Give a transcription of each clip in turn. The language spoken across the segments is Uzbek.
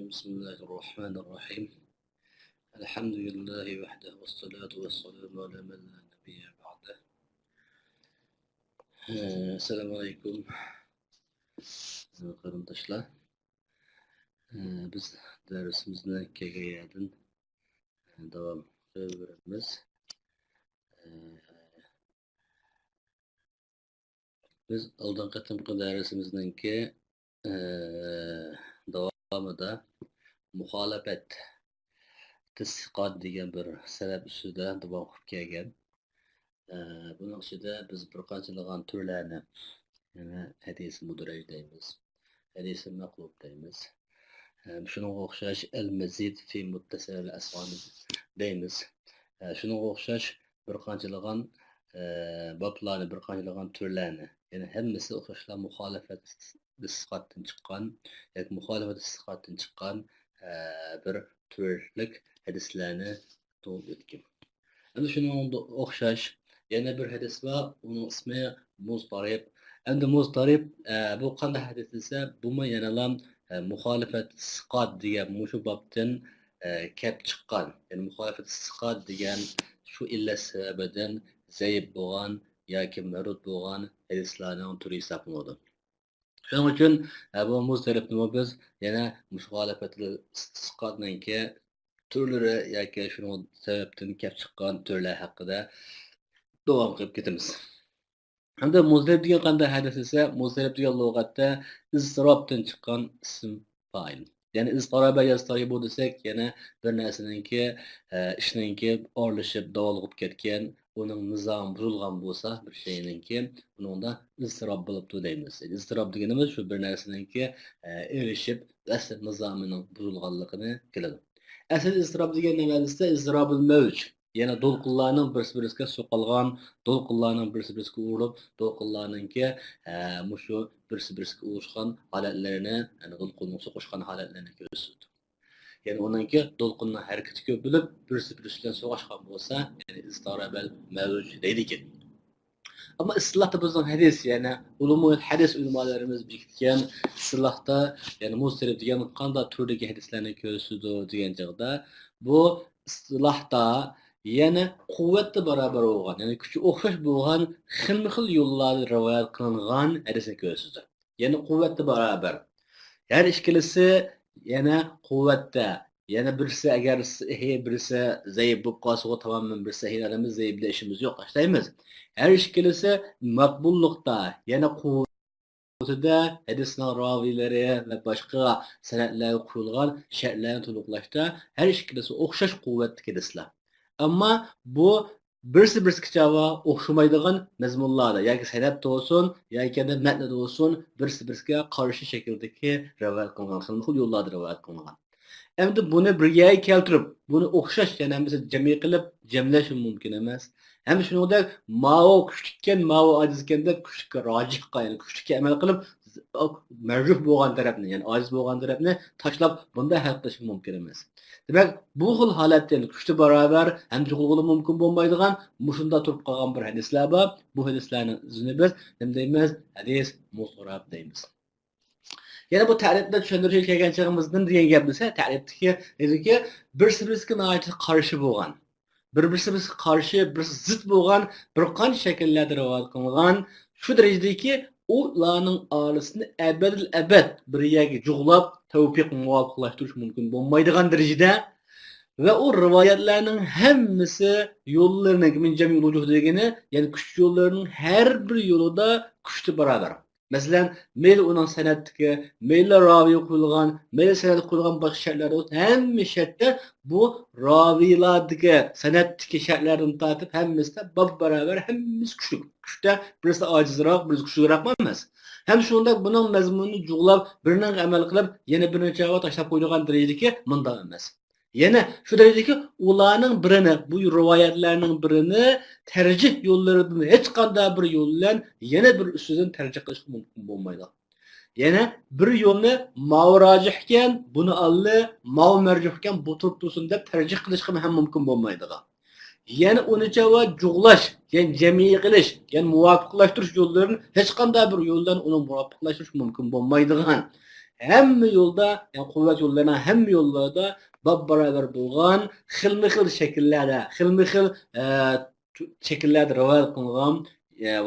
بسم الله الرحمن الرحيم. الحمد لله وحده والصلاة والسلام على من لا نبي بعده. السلام عليكم qarindoshlar. Biz darsimizni keyindan davom qilaveramiz. Biz oldin qatimqi darsimizningki davomida muxolifat tadqiqot degan bir sabab ustida davom qilib kelgan. Buning ichida biz bir qanchalagan turlarni hadis mudraj deymiz, hadis maqlub deymiz. Shunga o'xshash al-mazid fi muttasil al-asani deymiz. Shunga o'xshash bir qanchalagan bablarni, bir qanchalagan turlarni, ya'ni hammasi o'xshashlar muxolifat tadqiqotdan chiqqan yoki muxolifat tadqiqotdan chiqqan bir turlik hadislarni to'g'ri o'tgan. Endi shunga o'xshash yana bir hadis var, onun ismi Muzdarib. Endi Muzdarib bu qanday hadis desa, bumi yanalam muxolifat siqat degan mushu babdan kelib chiqqan. Ya'ni muxolifat siqat degan shu illat sababidan zaif bo'lgan yoki marud bo'lgan hadislarning turi hisoblanadi. Shuning uchun bu Muzdaribni biz yana muxolifat siqatningki turlari yoki shuni sababdan kelib chiqqan turlar haqida davom qilib ketamiz. Endi muzdarib degan qanday hadis esa, muzdarib degan lug'atda iztirobdan chiqqan ism fa'il. Ya'ni iztiroba yastaribu desak, yana bir narsaningki ishninki orlashib davolg'ib ketgan, uning nizomi buzilgan bo'lsa, bir shayningki uningda iztirob bo'libdi deymiz. Iztirob deganimiz shu bir narsaningki erishib asl nizomining buzilganligini keladi. Asl iztirob degan nima desa, iztirobul mavj. Yana do'lqinlarning birisi-birisiga so'qilgan, do'lqinlarning birisi-birisiga urilib, do'lqinlarningki mushu birisi-birisiga urishgan holatlarini, ya'ni do'lqinning so'qishgan holatlarini ko'rsatadi. Ya'ni uningki do'lqinning harakati ko'p bo'lib, birisi-birisi bilan so'qishgan bo'lsa, ya'ni iztirobul mavj deydi ekan. Ama istilahda bizning hadis, yani ulumul hadis ulamolarimiz bekitgan istilahda, yani Muzdarib degan qanday turdagi hadislarni ko'rsatadi degan chog'da, bu istilahda yana quvvatda barobar bo'lgan, ya'ni kuchi o'xshash bo'lgan xilma-xil yo'llarda rivoyat qilingan hadisni ko'rsatadi. Ya'ni quvvatda barobar. Her ikkalisi yana quvvatda. Yana birisi agar birisi zaif bo'lib qolsa, o tamamen bir sahihlarimiz zaifda ishimiz yo'q, tashlaymiz. Her ikkalisi maqbullikda, yana quvvatida hadisning raviylari va boshqa sanatlarga qurilgan shartlarni to'liqlashda her ikkalisi o'xshash quvvatdagi hadislar. Ama bu birisi-birisiga o'xshamaydigan mazmunlarda, yoki sanatda olsun, yoki matnda olsun, birisi-birisiga qarshi shakldagi rivoyat qilingan, xil yo'llarda rivoyat qilingan. Endi buni birga keltirib, buni o'xshash yana misol jami qilib jamlash mumkin emas. Hem shuningdek ma'o kuchlikkan, ma'o ajizkanda kuchlikka rojih qilib, kuchlikka amal qilib marjuh bo'lgan tarafni, ya'ni ajiz bo'lgan tarafni tashlab bunda hal qilish mumkin emas. Demak, bu xil holatda kuchli barobar ham juqulg'ili mumkin bo'lmaydigan, mushunda turib qolgan bir hadislar bor. Bu hadislarning izini biz nima deymiz? Hadis muzdarib deymiz. Yana bu ta'rifda tushuntirishga kelgan chog'imizdan degan gap desa, ta'rifdagi dediki, birisi-biriga qarshi bo'lgan, bir-birisiga qarshi, bir zid bo'lgan bir qancha shakllarda rivoyat qilingan, shu darajadaki ularning orasini abad bir yerga jug'lab tavfiq muvofiqlashtirish mumkin bo'lmaydigan darajada ve o rivayetlerinin hemmisi yollarının min cemi yolu degeni, yani kuch yollarının her bir yolu da kuchli beraber. Mesela meyli onun senetteki, meyli raviye koyulgan, meyli senet koyulgan başka şartlar olsun. Hem şartlar bu raviyelardaki, senetteki şartlarını tatip hemmisi de bab beraber hemmisi küçük. Küçükte birisi acizrak, birisi küçükrak olmaz. Hem şunda bunun mezmununu cuğlab, birinin emel kılıp, yeni birinin cevap taşlap koyulgan derecedeki mından olmaz. Yine şu derecedeki ulanın birini, bu rivayetlerinin birini tercih yollarından hiç qanday bir yollan yine bir üstüden tercih qilish mumkin bo'lmaydi. Yine bir yolni ma'u rajihken bunu allı, ma'u merjuhken bu turtusun deb tercih qilishga ham mumkin bo'lmaydi. Yani onu cevap jug'lash, yani jamiy qilish, yani muvofiqlashtirish yo'llarini hech qanday bir yo'ldan uni muvofiqlashtirish mumkin bo'lmaydigan. hamma yo'lda, yani quvvat yo'llarining hamma yo'llarida baravar bo'lgan, xilma-xil shakllarda, xilma-xil shakllarda rivoyat qilingan,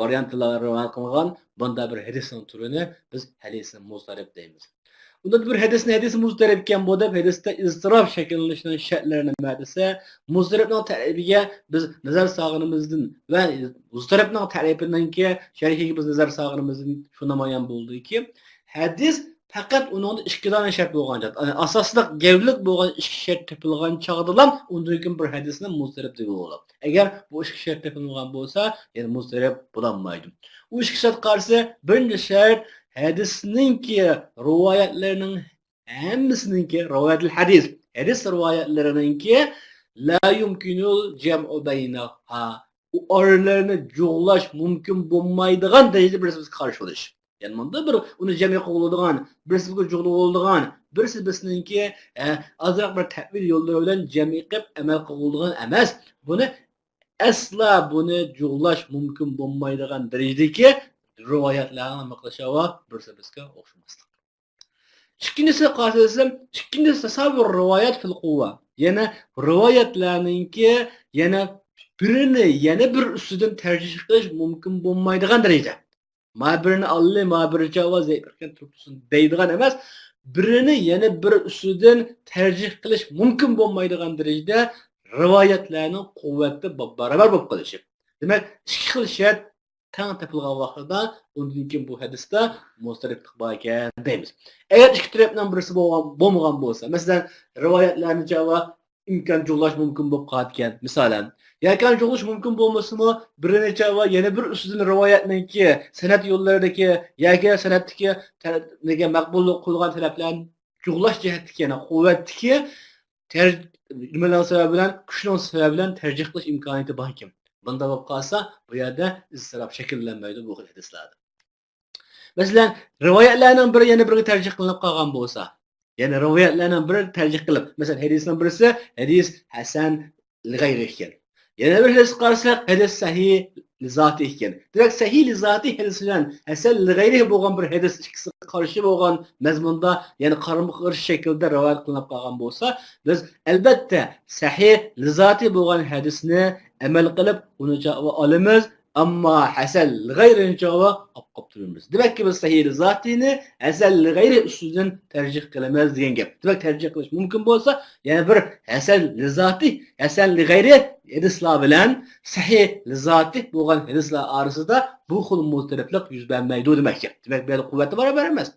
variantlarda rivoyat qilingan bunda bir hadisning turini biz hadisni mustarib deymiz. Unda bir hadis muzdarib ekan bu deb hadisda iztirob shakllanishning shartlari nima desa, muzdaribning ta'rifiga biz nazar solganimizdan va muzdaribning ta'rifiningki sharhiga biz nazar solganimizdan shu namoyon bo'ldiki, hadis faqat uning ikki dona shart bo'lgan joy. Asosliq gavlik bo'lgan ikki shart topilgan chog'dalam undan keyin bir hadisni muzdarib deb bo'ladi. Agar bu ikki shart topilmagan bo'lsa, yani muzdarib bo'lolmaydi. U ikki shart qarshi birinchi shart hadisninki rivoyatlarining hammasininki rivoyatul hadis rivoyatlarininki la yumkinul jam'u baynaha u oralarni jo'g'lash mumkin bo'lmaydigan darajada birisiga qarshi bo'lish. Yani bunda bir uni jam'i qiladigan, birisiga jo'g'ladigan, birisi bizninki azroq bir ta'vil yo'llari bilan jam'i qilib amal qiladigan emas. Buni asla buni jo'g'lash mumkin bo'lmaydigan darajadagi rivoyatlarni miqlashawa birisi-biriga o'xshamaslik. Ikkinchisi qarasam, ikkinchisi tasavvur rivoyat fil quwwa. Yana rivoyatlarningki yana birini yana bir ustidan tarjih qilish mumkin bo'lmaydigan darajada. Ma birini alli, ma biri javoz ekan tursin deydigan emas, birini yana bir ustidan tarjih qilish mumkin bo'lmaydigan darajada rivoyatlarning quvvati barobar bo'lib qolishi. Demak, ikki xil shart tang topilgan vaqtida undan keyin bu hadisda mustariblik bor ekan deymiz. Agar ikki tarafdan birisi bo'lmagan bo'lsa, masalan, rivoyatlarni javob imkon jo'g'lash mumkin bo'lib qolgan. Masalan, yakan jo'g'lash mumkin bo'lmasa-mu, birini javob yana bir ustidan rivoyatningki sanad yo'llaridagi yoki sanatdagi nega maqbullik qo'yilgan taraflarni jo'g'lash jihatdagi yana quvvatdagi nimalar sababi bilan, kuchning sababi bilan tarjih qilish imkoniyati bor ekan. Bunda bo'lib qolsa, bu yerda iztirob shakllanmaydi bu hadislarda. Masalan, rivoyatlarning biri yana biriga tarjih qilinib qolgan bo'lsa, ya'ni rivoyatlarning biri tarjih qilib, masalan, hadisning birisi hadis hasan li g'ayri ekan. Yana bir hadis qarasak, hadis sahih li zoti ekan. Demak, sahih li zoti hadis bilan hasan li g'ayri bo'lgan bir hadis ikkisi qarshi bo'lgan mazmunda, ya'ni qarama-qarshi shaklda rivoyat qilinib qolgan bo'lsa, biz albatta sahih li zoti bo'lgan hadisni amal qilib uni javob olamiz, ammo hasan li g'ayrini javob olib turamiz. Demakki biz sahih li zotini hasan li g'ayri ustidan tarjih qilamiz degan gap. Demak, tarjih qilish mumkin bo'lsa, yana bir hasan li zoti, hasan li g'ayri hadislar bilan sahih li zoti bo'lgan hadislar orasida bu xil mutariflik yuz bermaydi demak. Demak, bu quvvati barobar emas.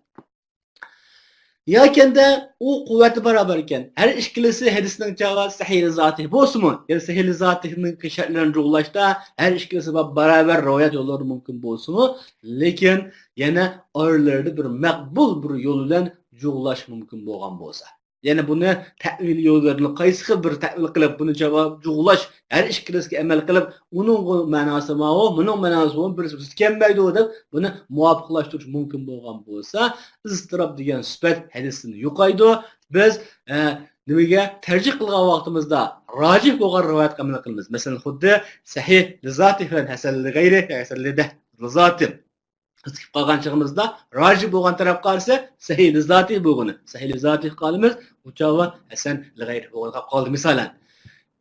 Yakında o kuvveti beraber iken her işkilisi hadisinin cevabı sahih zatih bo'lsin-mi? Yani sahih zatihning şartlarini jo'g'lashda her işkilisi beraber rivoyat yo'llari mumkin bo'lsin-mi? Lekin yana oralarda bir maqbul bir yo'l bilan jo'g'lash mumkin bo'lgan bo'lsa. Yani buni ta'vil yo'llarini qaysi xil bir ta'vil qilib buni javob jo'g'lash her ishkilisiga amal qilib uning ma'nosi ma'o, buning ma'nosi birisi kelmaydi deb buni muvofiqlashtirish mumkin bo'lgan bo'lsa, iztirob degan sifat hadisini yo'qaydi. Biz nimaga tarjih qilgan vaqtimizda rojih bo'lgan rivoyatga amal qilamiz. Masalan, xuddi sahih li zoti bilan hasan li g'ayri, hasan li zoti qisib qolgan chog'imizda rojih bo'lgan taraf qarshi sahih li zoti bo'lgani. Sahih li zoti qolimiz, bu chog'i hasan li g'ayri bo'lgan qoldi misolan.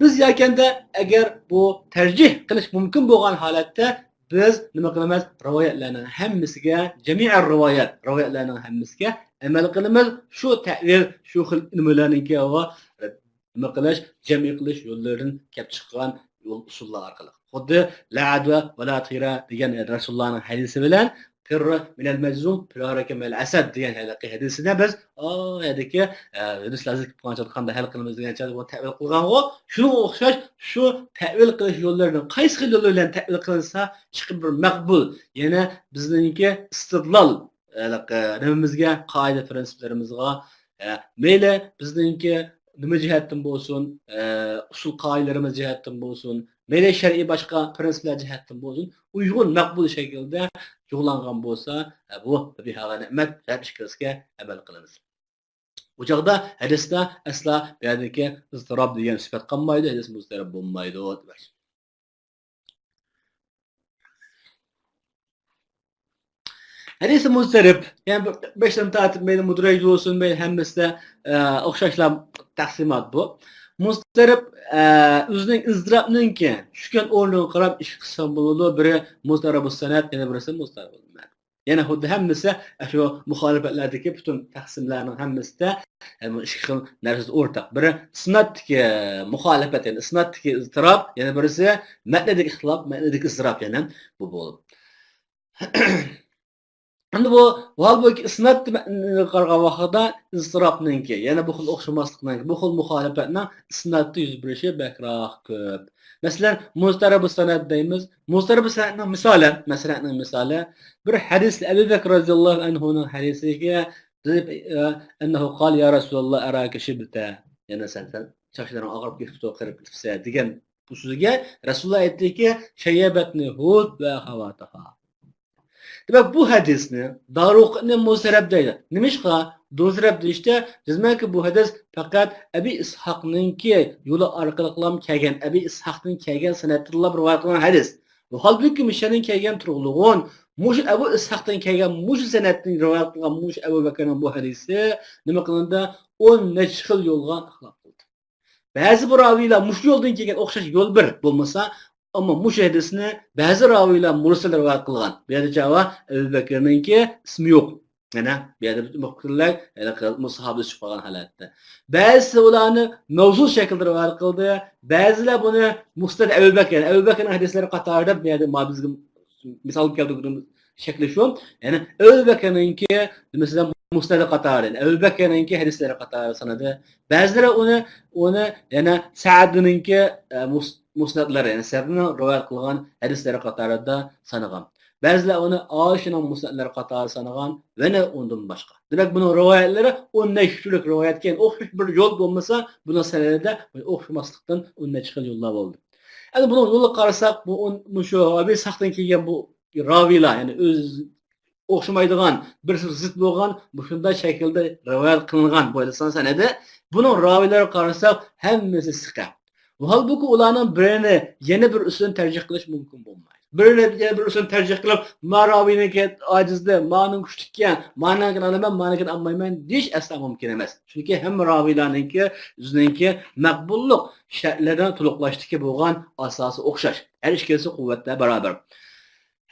Biz yakanda agar bu tarjih qilish mumkin bo'lgan holatda biz nima qilamiz? Rivoyatlarning hammasiga, jami'ar rivoyatlarning hammasiga amal qilamiz. Shu ta'vil, shu xil nimalarningki va nima qilish, jami' qilish yo'llaridan kelib chiqqan yo'l usullar orqali. Xuddi la adva va la tira degan Rasulullohning hadisi bilan firra minal majzum firaraka minal asad degan hadisida biz hadiki hadislarni qanday hal qilamiz degancha bu ta'vil qilgan-ku. Shunga o'xshash shu ta'vil qilish yo'llaridan qaysi xil yo'l bilan ta'vil qilinsa chiqib bir maqbul, yana bizningki istidlol nimamizga, qoida prinsiplarimizga mayli bizningki nima jihatdan bo'lsin, usul qoidalarimiz jihatdan bo'lsin, mayli shar'iy boshqa prinsiplar jihatdan bo'lsin, uyg'un maqbul shaklda jo'g'langan bo'lsa, bu bihaga ne'mat ishkilasiga amal qilamiz. Bu chog'da hadisda asla bu yerdagi iztirob degan sifat qolmaydi, hadis mustarab bo'lmaydi demak. Hadis muzdarib, yani 5 tartib meyli mudraj olsun, meyli hemmesi o'xshashlar taqsimot bu. Muzdarib o'zining izdirobninki tushgan o'rniga qarab ikki qism bo'ladi. Biri muzdaribus sanad, yana birisi muzdaribul ma'na. Yana xuddi hammasi shu muxolifatlardagi butun taqsimlarning hammasida ikki xil narsa o'rtaq. Biri isnatdagi muxolifat, yani isnatdagi iztirob, yana birisi ma'nadagi ixtilof, ma'nadagi iztirob, yana bu bo'ladi. Endi bu halbuki isnat qarag'an vaqtida iztirobninki, yana bu xil o'xshamaslikning, bu xil muxolifatning isnatda yuz berishi bakroq ko'p. Masalan, mustarab sanad deymiz. Mustarab sanadning misoli, bir hadis Abu Bakr roziyallohu anhuning hadisiga annahu qol ya Rasululloh araka shibta. Yana sen chochlaring og'rib ketibdi, qirib ketibsa degan bu so'zga Rasululloh aytdiki, shayyabatni hud va havataha. Demek bu hadisni Daruqni mustarab deydi. Nimishqa mustarab deyishda, bizmanki bu hadis faqat Abi Ishaqninki yo'li orqali kelgan, Abi Ishaqning kelgan sanatida rivoyat qilingan hadis. Bu halbuki mishaning kelgan turg'lig'on, mush Abu Ishaqdan kelgan mush sanatning rivoyat qilgan mush Abu Bakrning bu hadisi nima qilindi? 10 necha xil yo'lga ixlof qildi. Ba'zi bir raviylar mush yo'ldan kelgan o'xshash yo'l bir bo'lmasa, ama mush hadisni ba'zi raviylar mursal rivoyat qilgan. Bu yerda javob Abu Bakrninki ismi yo'q. Mana bu yerda muhtirlar sahoba chiqib qolgan holatda. Ba'zi ularni mavzu shaklda rivoyat qildi, ba'zilar buni Musnad Abu Bakr, Abu Bakrning hadislari qatorida bu yerda bizga misol keltirganimiz shakli shu. Ya'ni Abu Bakrninki masalan Musnad qatorida, Abu Bakrninki hadislari qatorida sanadi. Ba'zilar uni yana Sa'dninki musnadlar, yani Sa'dning rivoyat qilgan hadislari qatorida sanagan. Ba'zilar uni Oyshaning musnadlari qatorida sanagan va yana undan boshqa. Demak, buning rivoyatlari 10 nechlik rivoyatga o'xshash bir yo'l bo'lmasa, buning sanadida o'xshamaslikdan 10 necha xil yo'llar bo'ldi. Endi buni yo'lga qarasak, bu shu Abi Sahdan kelgan bu raviylar, yani o'z o'xshamaydigan, bir zid bo'lgan, bu shunday shaklda rivoyat qilingan bo'lisan sanadi. Buning raviylari qarasak, hammasi siqa. Halbuki ularning birini yana bir usulni tarjih qilish mumkin bo'lmaydi. Birini yana bir usulni tarjih qilib, maraviyninki ojizda, ma'ning kuchlikkan, ma'naga olaman, ma'naga olmayman deyish asla mumkin emas. Chunki hamma raviylarninki o'zininki maqbullik shartlaridan to'liqlashdiki bo'lgan asosi o'xshash. Har ikkisi quvvatda barobar.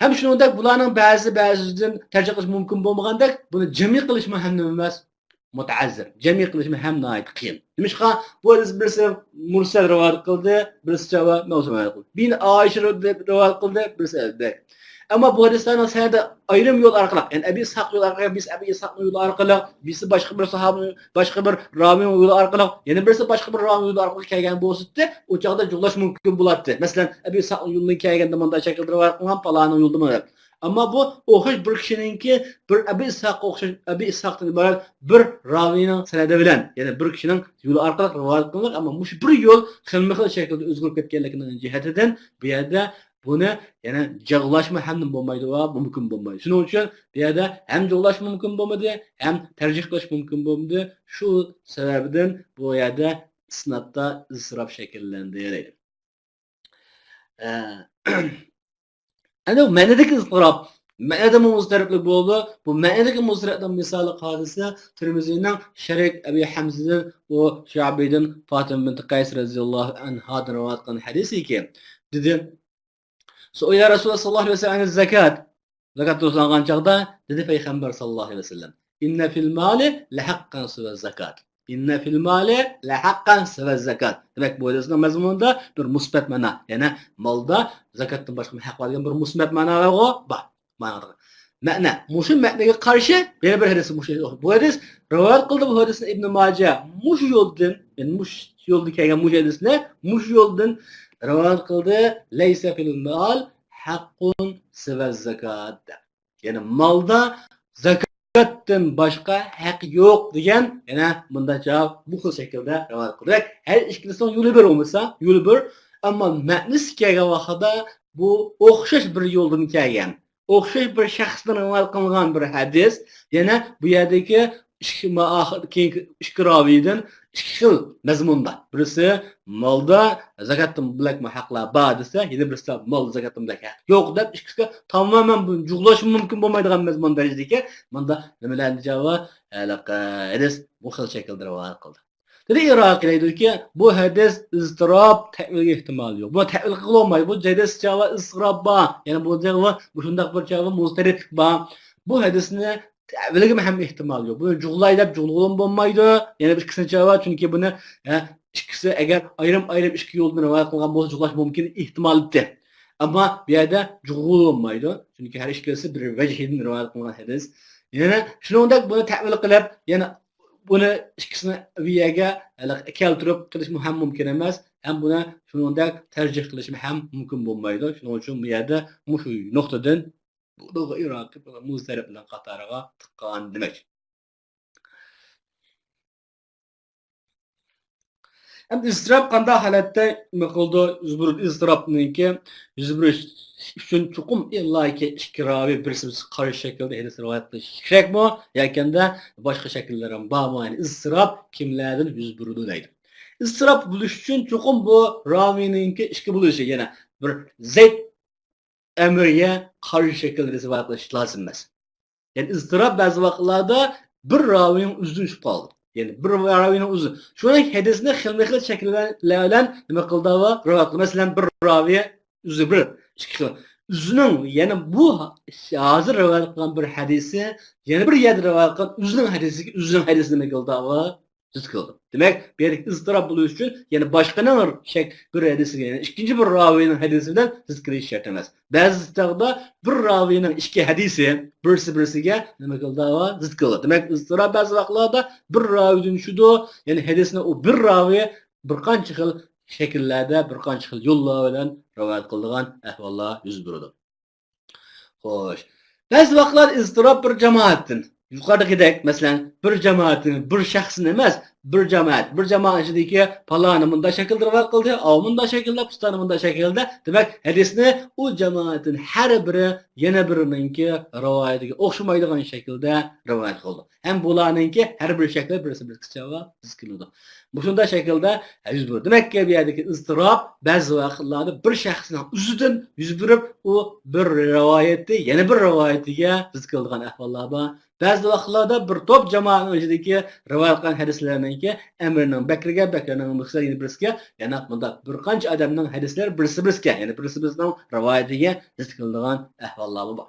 Hem shuningdek bularning ba'zidan tarjih qilish mumkin bo'lmagandek, buni jami qilish ham emas, mutaazzir. Jami qilish ham nihoyat qiyin. Nimishqa bu birisi mursal rivoyat qildi, birisi javob mavzu rivoyat qildi. Bir Oysha rivoyat qildi, birisi Abu. Ama bu hadislarning sanadi ayrim yo'l orqali, yani Abi Ishaq yo'l orqali, biz Abi Ishaqning yo'li orqali, birisi boshqa bir sahoba, boshqa bir ravining yo'li orqali, yana birisi boshqa bir ravining yo'li orqali kelgan bo'lsa-da, o chaqda jug'lash mumkin bo'ladi. Masalan, Abi Ishaqning yo'lidan kelganda bunday shaklda rivoyat qilgan, palaning yo'lida. Ama bu o'xshash bir kishininki bir Abi Ishaqqa o'xshash Abi Ishaqdan iborat bir ravining sanadi bilan, ya'ni bir kishining yo'li orqali rivoyat qilingan, ammo mush bir yo'l xilma-xil shaklda o'zgarib ketganligining jihatidan bu yerda buni yana jag'lashma ham bo'lmaydi va mumkin bo'lmaydi. Shuning uchun bu yerda ham jag'lash mumkin bo'lmadi, ham tarjih qilish mumkin bo'lmadi. Shu sababdan bu yerda isnatda iztirob shakllandi. Ana ma'nadagi iztirob, ma'nada muzdariblik bo'ldi. Bu ma'nadagi muzdaribdan misoli hodisa Tirmiziyning Sharik Abi Hamzadan va Shu'abidan Fatima bint Qays radhiyallohu anha rivoyat qilgan hadisiki dedi. Ya Rasulullah sallallahu aleyhi ve sellem zakat. Zakat to'langan chaqda dedi payg'ambar sallallohu alayhi vasallam, "Inna fil mali la haqqan siva zakat." Inna fil mali la haqqan siva zakat. Demak, bu hadisning mazmunida bir musbat ma'no, ya'ni molda zakatdan boshqa haq bo'lgan bir musbat ma'no bor. Ma'na, mushu ma'naga qarshi yana bir hadis bu hadis rivoyat qildi bu hadisni Ibn Majah. Mush yo'ldan, ya'ni mush yo'lda kelgan mush hadisni mush yo'ldan rivoyat qildi. Laysa fil mal haqqun siva zakat. Ya'ni molda zakatdan boshqa haq yo'q degan, yana bunda javob bu xil shaklda rivoyat qildi. Har ikkisining yo'li bir bo'lmasa, yo'li bir, ammo ma'nisi kelgan vaqtda bu o'xshash bir yo'ldan kelgan. O'xshash bir shaxsdan rivoyat qilingan bir hadis, yana bu yerdagi ikki raviydan ikki xil mazmunda. Birisi molda zakatdan bilak haqlar bor desa, yana birisi molda zakatdan bilak haq yo'q deb ikkisi tamoman jug'lash mumkin bo'lmaydigan mazmun darajadagi bunda nimalarni javob hadis bu xil shaklda rivoyat qildi. Dedi Iroqiy aytdiki, bu hadis iztirob ta'vilga ehtimol yo'q. Bu ta'vil qilolmaydi. Bu hadis javob iztirob bor. Ya'ni bu javob bu shunday bir javob mustarif bor. Bu hadisni ta'vilga ham ehtimol yo'q. Buni jug'lay deb jug'lag'im bo'lmaydi. Yana bir ikkinchi javob chunki buni ikkisi agar ayrim ikki yo'ldan rivoyat qilgan bo'lsa jug'lash mumkin ehtimoldir. Ammo bu yerda jug'lolmaydi. Chunki har ikkisi bir vajhidan rivoyat qilgan hadis. Yana shuningdek buni ta'vil qilib, yana buni ikkisini viyaga keltirib qilish ham mumkin emas. Ham buni shuningdek tarjih qilish ham mumkin bo'lmaydi. Shuning uchun bu yerda shu nuqtadan bu Iroqiy mustarib bilan qatoriga tiqqan demak. Hem iztirab qanday holatda nima qildi? Iztirobniki yuz berish uchun chuqum illaki ikki ravi birsiz qarshi shaklda hadis rivoyat qilish kerakmi? Yakanda boshqa shakllar ham bormi? Yani iztirob kimlardan yuz beradi deydi. Iztirob bo'lish uchun chuqum bu raviningki ikki bo'lishi, yana bir Zayd Amrga qarshi shaklda rivoyat qilish lozim emas. Yani iztirob ba'zi vaqtlarda bir ravining uzun tushib qoldi. Yani bir raviyning o'zi shuning hadisni xilma-xil shakllar bilan nima qildi va rivoyat qildi. Masalan, bir raviy o'zi bir ikki xil o'zining yana bu hozir rivoyat qilgan bir hadisi yana bir yerda rivoyat qilgan o'zining hadisi nima qildi va zid qildi. Demak, bu yerda iztirob bo'lish uchun yana boshqaning bir hadisiga, yani ikkinchi bir raviyning hadisi bilan zid qilish shart emas. Ba'zi taqdirda bir raviyning ikki hadisi birsiga nima qildi va zid qildi. Demak, iztirob ba'zi vaqtlarda bir raviydan tushdi, ya'ni hadisni o bir raviy bir qancha xil shakllarda, bir qancha xil yo'llar bilan rivoyat qilgan ahvollar yuz beradi. Xo'sh. Ba'zi vaqtlar iztirob bir jamoatdan yuqoridagidek, masalan, bir jamoatning bir shaxsini emas, bir jamoat ichidagi paloni bunda shaklda rivoyat qildi, bunda shaklda, pustani bunda shaklda. Demak, hadisni u jamoatning har biri yana birininki rivoyatiga o'xshamaydigan shaklda rivoyat qildi. Ham bularninki har bir shakli birisi-birisiga zikrildi. Bu shunday shaklda yuz berdi. Demak, bu yerdagi iztirob ba'zi vaqtlarda bir shaxsning o'zidan yuz berib, u bir rivoyatni yana bir rivoyatiga zikrilgan ahvollar bor. Ba'zi vaqtlarda bir top jamoatning ichidagi rivoyat qilgan hadislarninki Amirning Bakrning birisiga, yana bunda bir qancha odamning hadislari birisi-birisiga, ya'ni birisi-birisining rivoyatiga zikrilgan ahvollar bor.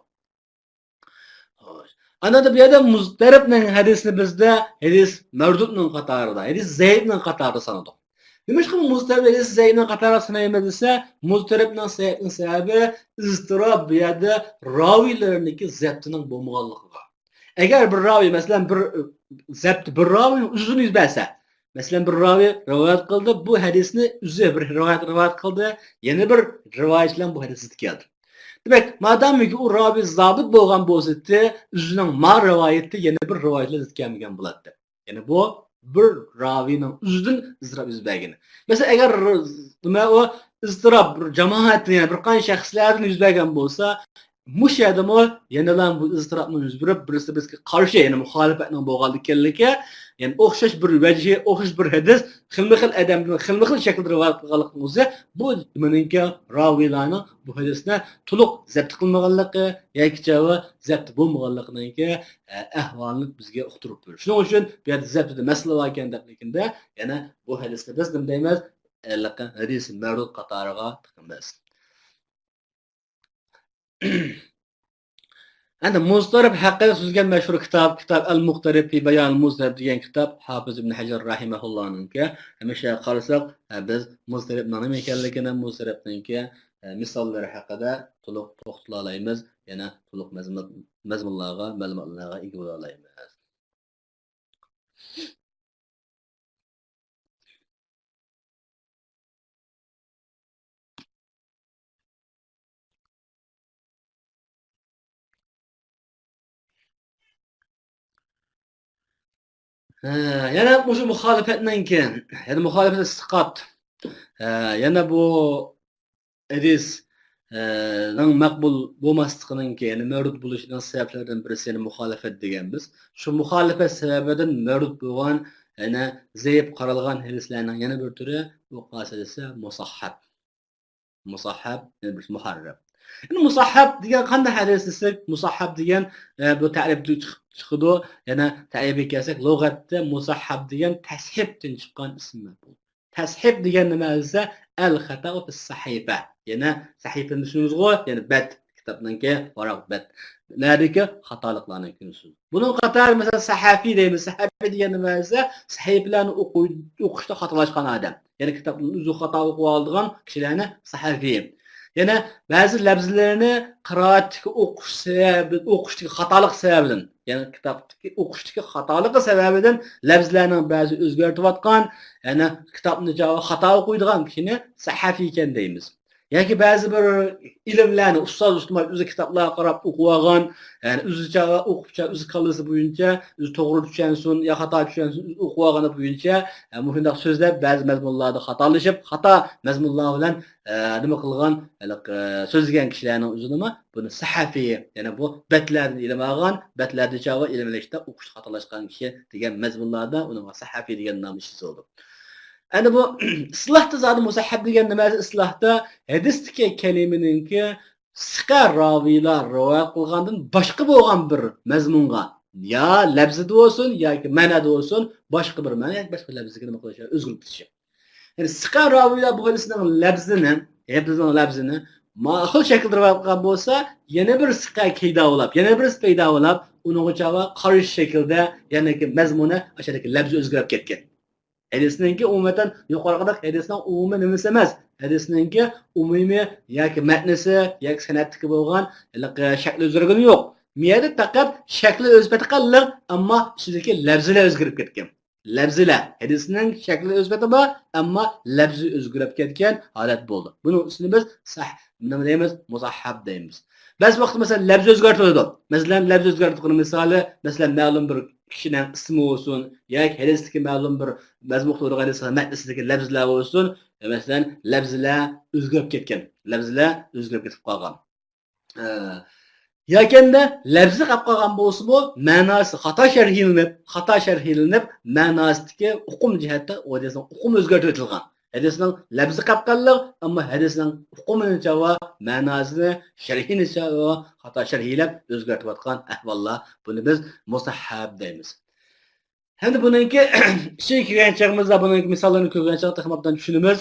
Anada bu yerda muztaribning hadisni bizda hadis mardudning qatorida, hadis zaifning qatorida sanadik. Nima uchun muztarib hadis zaifning qatorida sanaymiz desa, muztaribning sababi iztirob bu yerda raviylarniki zabtining bo'lmaganligiga. Agar bir raviy, masalan, bir zabt bir raviy uzun yuzbasa, masalan, bir raviy rivoyat qildi, bu hadisni o'zi bir rivoyat qildi, yana bir rivoyat bilan bu hadis keldi. Demek, madamki o ravi zabit bo'lgan bo'lsa, o'zining ma rivoyatda yana bir rivoyatlar zikrilmagan bo'ladi. Yani bu bir raviyning o'zidan iztirob yuzbagini. Masalan, agar nima o iztirob bir jamoatning, yani bir qancha shaxslardan yuzbagan bo'lsa, mush yerdami yanalan bu iztirobni yuz berib, birisi-biriga qarshi, ya'ni muxolifatning bo'lganligi, yani o'xshash bir vajhi, o'xshash bir hadis, xilma-xil odamning xilma-xil shaklda rivoyat qilganligi o'zi bu meningki raviylarning bu hadisni to'liq zabt qilmaganligi yoki zabt bo'lmaganligininki ahvolini bizga uqtirib beradi. Shuning uchun bu yerda zabtda masala bor ekan debligida, yana bu hadisni biz nima deymiz? Hadis mardud qatoriga tiqamiz. Endi muztarib haqida so'zilgan mashhur kitob Al-Muqtarib fi Bayon al-Muztarib degan kitob Hafiz ibn Hajar rahimahullohninki. Hamisha qarasak, biz muztaribning nima ekanligini, muztaribninki misollari haqida to'liq to'xtala olamiz, yana to'liq mazmunlarga, ma'lumotlarga ega bo'la olamiz. Yana o'sha muxolifatdan keyin, ya'ni muxolifat siqat. Yana bu hadis nang maqbul bo'lmasligininki, ya'ni mavjud bo'lishining sabablaridan birisi yani muxolifat deganmiz. Shu muxolifat sababidan mavjud bo'lgan yana zaif qaralgan hadislarning yana bir turi bu qasidasi musahhab. Musahhab yani bir muharram. Yani musahhab degan qanday hadis desak, musahhab degan bu ta'rifda chiqadi. Yana ta'rifga kelsak, lug'atda musahhab degan tashhibdan chiqqan ism bu. Tashib degan nima desa, al-xata'u fi sahifa. Yana sahifani tushuningizmi? Yani bat kitobningki varaq bat. Nerdeki xatoliklarning kunisi. Bunun qator mesela sahafiy deymiz. Sahafiy degan nima desa, sahifalarni o'qishda xatolashgan odam. Yani kitobni o'zi xato o'qib oladigan kishilarni sahafiy. Yana ba'zi lafzlarni qiroatga o'qishdagi xatolik sababidan, ya'ni kitobdagi o'qishdagi xatolik sababidan lafzlarning ba'zi o'zgartirayotgan, ya'ni kitobni javob xato o'qiydigan kishini sahafiy ekan deymiz. Yoki ba'zi bir ilmlarni ustoz ustimay o'zi kitoblarga qarab o'qib olgan, ya'ni o'zicha o'qibcha o'zi qilisi bo'yicha, o'zi to'g'ri tushunsin yo xato tushunsin o'qib olgani bo'yicha muhimdaq so'zlab ba'zi mazmunlarda xatolashib, xato mazmunlar bilan nima qilgan, so'zlagan kishilarning o'zi nima? Buni sahafiy, ya'ni bu batlarni ilm olgan, batlarda javob ilmlashda o'qish xatolashgan kishi degan mazmunlarda uni sahafiy degan nom ishlatadi. Endi bu islahda zodi musahhab degan nima islahda hadisdagi kalimaninki siqa raviylar rivoyat qilgandan boshqa bo'lgan bir mazmunga yo lafzida bo'lsin yoki ma'noda bo'lsin boshqa bir ma'no yoki boshqa lafziga nima qilishi o'zgarib ketishi. Yani siqa raviylar bu hadisning lafzini ma'qul shaklda rivoyat qilgan bo'lsa, yana bir siqa kayda olib, yana bir paydo olib, uning javobi qarish shaklda yana mazmuni o'shadagi lafzi o'zgarib ketgan. Hadisninki umuman yuqorida hadisning umumi nimasi emas. Hadisninki umumiy yoki matnisi yoki san'atdagi bo'lgan shakli o'zgargani yo'q. Miyada faqat shakli o'zgarib qolgan, ammo ichidagi lafzlar o'zgarib ketgan. Lafzlar hadisning shakli o'zgarib bor, ammo lafzi o'zgarib ketgan holat bo'ldi. Buning ismini biz nima deymiz? Musahhab deymiz. Ba'zi vaqt masalan lafz o'zgartiriladi. Masalan lafz o'zgartirgan misoli, masalan ma'lum bir kishining ismi olsun yoki hadisdagi ma'lum bir mazmun qilgan matnidagi lafzlar olsun, masalan lafzlar o'zgarib ketgan. Lafzlar o'zgarib ketib qolgan. Yakında lafzi qolib qolgan bo'lsa-mu, ma'nosi xato sharhlanib, ma'nosidagi hukm jihatda hadisning hukmi o'zgartirilgan. Hadisning lafzi qolib qolgan, ammo hadisning hukmini javob ma'nosini sharhini javob xato sharhlab o'zgartirayotgan ahvollar, buni biz musahhab deymiz. Endi buningki şey kelgan chog'imizda buning misollarini ko'rgan chog'da hammadan tushunamiz.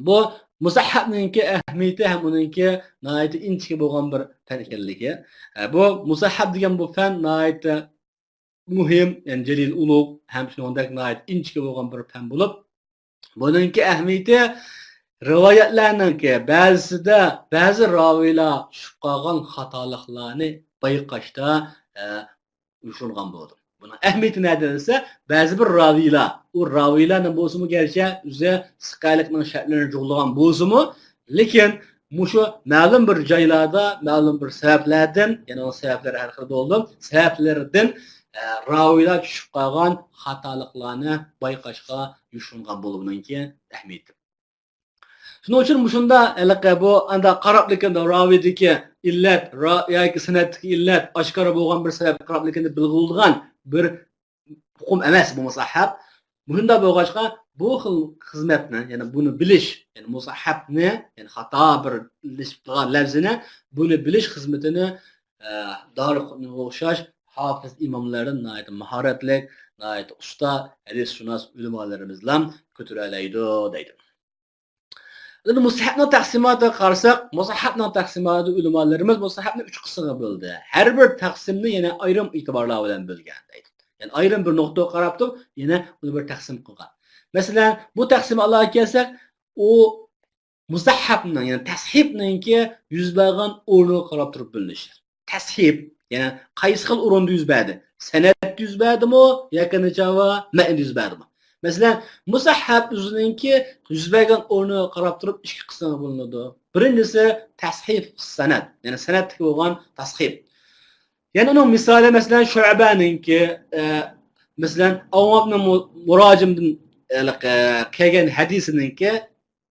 Bu musahhabninki ahamiyati ham uningki nihoyat inchki bo'lgan bir fan ekanligi. Bu musahhab degan bu fan nihoyat muhim, yani jalil ulug' ham shuningdek nihoyat inchki bo'lgan bir fan bo'lib, buningki ahamiyati rivoyatlarninki ba'zida ba'zi raviylar tushib qolgan xatoliklarni bayqashda uyushtirilgan bo'ldi. Buna ahamiyati nada desa, ba'zi bir raviylar, u raviylarning bo'lsa-mu gerçi o'zi siqalikning shartlarini jo'g'lagan bo'lsa-mu, lekin mushu ma'lum bir joylarda, ma'lum bir sabablardan, ya'ni o sabablar har xil bo'ldi, sabablardan raviylar tushib qolgan xatoliklarni bayqashga uyushtirilgan bo'lganki ahamiyati. Shuning uchun mushunda bu anda qarab lekanda raviyadagi illat yoki san'atdagi illat oshkora bo'lgan bir sabab qarab lekanda bilg'ilgan bir hukm emas bu musahhab. Bunda bo'lg'achqa bu xil xizmatni, ya'ni buni bilish, ya'ni musahhabni, ya'ni xato bir lafzini buni bilish xizmatini Doriqutniga o'xshash hofiz imomlardan nihoyat mahoratli, nihoyat usta hadisshunos ulamolarimiz bilan ko'taralaydi deydi. Endi musahhabning taqsimotiga qarasak, musahhabning taqsimoti ulamolarimiz musahhabni 3 qismga bo'ldi. Har bir taqsimni yana ayrim e'tiborlar bilan bo'lgan deydi. Yani ayrim bir nuqtaga qarab turib, yana uni bir taqsim qilgan. Masalan, bu taqsim Allohga kelsak, u musahhabning, ya'ni tashibninki yuz bergan o'rniga qarab turib bo'linishdir. Tashib, ya'ni qaysi xil o'rinda yuz berdi? San'at yuz berdimi yoki javob ma'na yuz berdimi? Masalan, musahhab o'zininki yuz bergan o'rniga qarab turib ikki qismga bo'linadi. Birinchisi tashib san'at, ya'ni san'atga bo'lgan tashib. Yani onun misali mesela Şu'baninki, mesela Avvam ibn Muracim'den kelgen hadisininki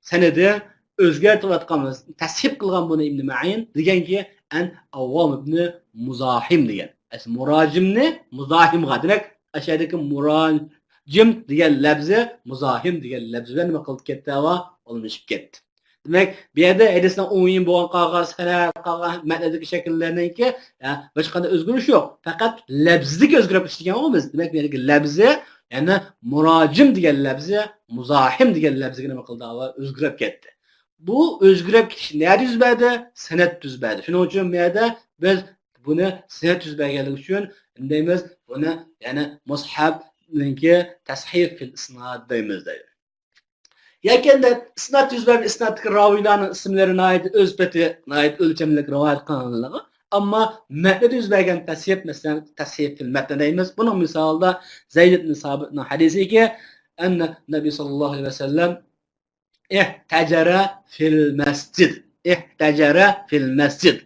senedi o'zgartirayotganmiz. Tashrif qilgan buni Ibn Ma'in deganki, an Avvom ibn Muzahim degan. Murojimni muzahimga demak, ashadagi murojim degan labzi muzahim degan labzi bilan nima qilib ketdi va olmishib ketdi. Demak, bu yerda hadisdan o'yin bo'lgan qog'oz, sanad, qog'oz ma'nodagi shakllarniki hech qanday o'zgarish yo'q. Faqat labzidagi o'zgarib ishlangan biz. Demak, bu yerdagi labzi, ya'ni murojim degan labzi, muzahim degan labziga nima qildi va o'zgarib ketdi. Bu o'zgarib ketish nima yuz berdi? Sanad yuz berdi. Shuning uchun bu yerda biz buni sanad yuz berganligi uchun deymiz, buni ya'ni mushabniki tashif fil isnad deymiz deydi. Yakında isnat yuz bergan isnatdagi raviylarning ismlarini ait o'z petiga ait o'lchamlik rivoyat qilinadi. Ammo matnda yuz bergan tashrif, masalan, tashrif fil matn deymiz. Buning misolida Zayd ibn Sabitning hadisiga anna Nabiy sallallohu alayhi vasallam ihtajara fil masjid. Ihtajara fil masjid.